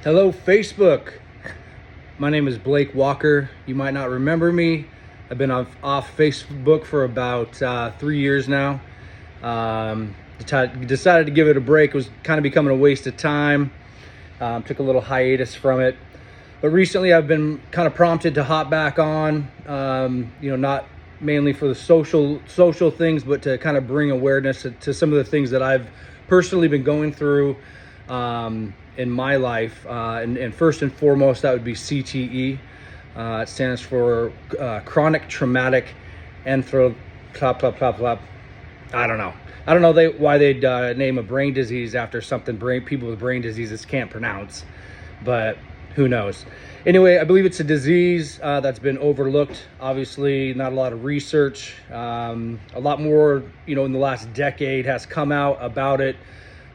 Hello, Facebook. My name is Blake Walker. You might not remember me. I've been off Facebook for about 3 years now. Decided to give it a break. It was kind of becoming a waste of time. Took a little hiatus from it. But recently I've been kind of prompted to hop back on, not mainly for the social things, but to kind of bring awareness to some of the things that I've personally been going through in my life. And first and foremost, that would be CTE. It stands for chronic traumatic I don't know. I don't know why they'd name a brain disease after something people with brain diseases can't pronounce, but who knows? Anyway, I believe it's a disease that's been overlooked. Obviously, not a lot of research. A lot more, in the last decade has come out about it.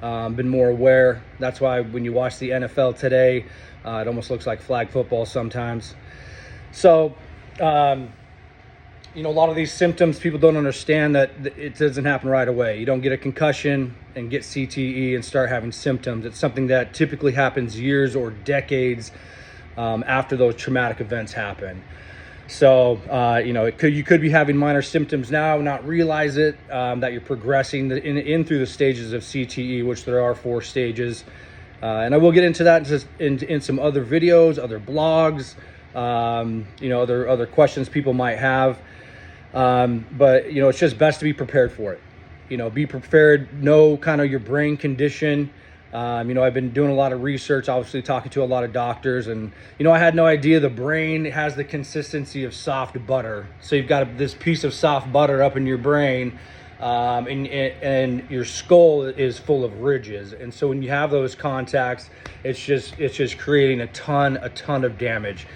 Been more aware. That's why when you watch the NFL today, it almost looks like flag football sometimes. So, a lot of these symptoms, people don't understand that it doesn't happen right away. You don't get a concussion and get CTE and start having symptoms. It's something that typically happens years or decades after those traumatic events happen. So, you could be having minor symptoms now, not realize it, that you're progressing in through the stages of CTE, which there are 4 stages. And I will get into that in some other videos, other blogs, other questions people might have. But it's just best to be prepared for it. Be prepared, know kind of your brain condition. I've been doing a lot of research, obviously talking to a lot of doctors, and, I had no idea the brain has the consistency of soft butter. So you've got this piece of soft butter up in your brain, and your skull is full of ridges. And so when you have those contacts, it's just creating a ton of damage.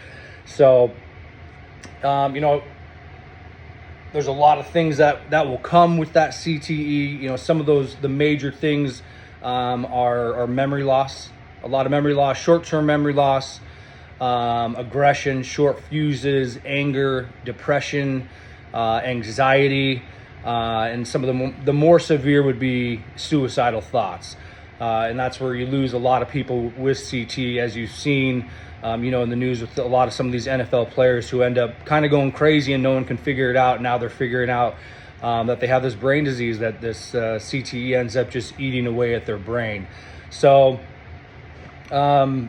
So, there's a lot of things that will come with that CTE. Some of the major things are memory loss, a lot of memory loss, short-term memory loss, aggression, short fuses, anger, depression, anxiety, and some of the more severe would be suicidal thoughts. And that's where you lose a lot of people with CTE, as you've seen, in the news with a lot of some of these NFL players who end up kind of going crazy and no one can figure it out. Now they're figuring out that they have this brain disease, that this CTE ends up just eating away at their brain. So I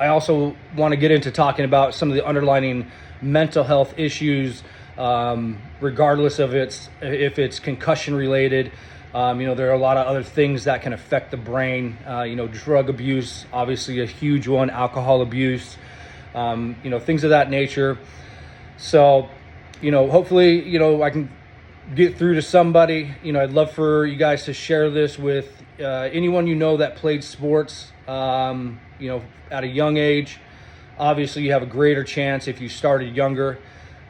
also want to get into talking about some of the underlying mental health issues, regardless of if it's concussion related. There are a lot of other things that can affect the brain. Drug abuse, obviously a huge one, alcohol abuse, things of that nature. So, hopefully, I can get through to somebody. I'd love for you guys to share this with anyone that played sports, at a young age. Obviously, you have a greater chance if you started younger.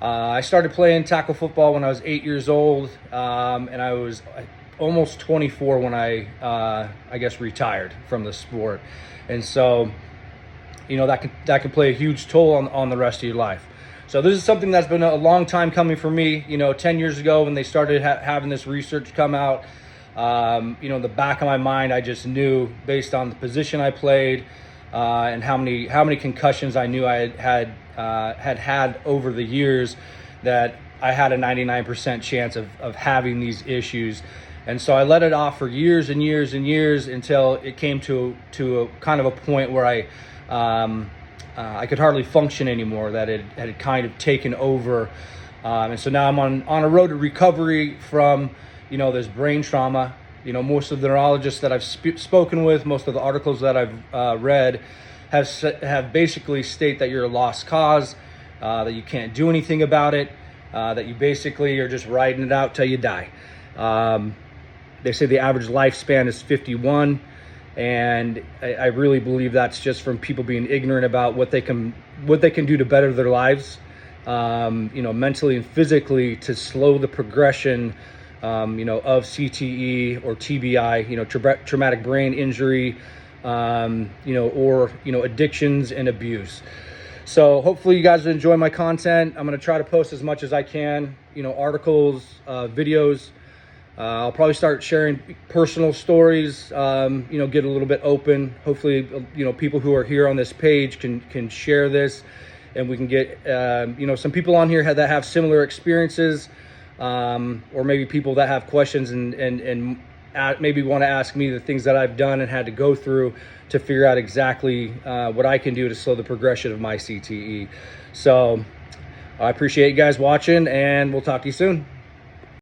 I started playing tackle football when I was 8 years old, and I was almost 24 when I retired from the sport. And so, that can play a huge toll on the rest of your life. So this is something that's been a long time coming for me. 10 years ago when they started having this research come out, in the back of my mind, I just knew, based on the position I played, and how many concussions I knew I had over the years, that I had a 99% chance of having these issues. And so I let it off for years and years and years until it came to a kind of a point where I could hardly function anymore, that it had kind of taken over. And so now I'm on a road to recovery from, this brain trauma. Most of the neurologists that I've spoken with, most of the articles that I've read have basically state that you're a lost cause, that you can't do anything about it, that you basically are just riding it out till you die. They say the average lifespan is 51. And I really believe that's just from people being ignorant about what they can do to better their lives, mentally and physically, to slow the progression, of CTE or TBI, traumatic brain injury, or addictions and abuse. So hopefully you guys enjoy my content. I'm going to try to post as much as I can, articles, videos, I'll probably start sharing personal stories, get a little bit open. Hopefully, people who are here on this page can share this, and we can get, some people on here that have similar experiences, or maybe people that have questions and maybe want to ask me the things that I've done and had to go through to figure out exactly what I can do to slow the progression of my CTE. So I appreciate you guys watching, and we'll talk to you soon.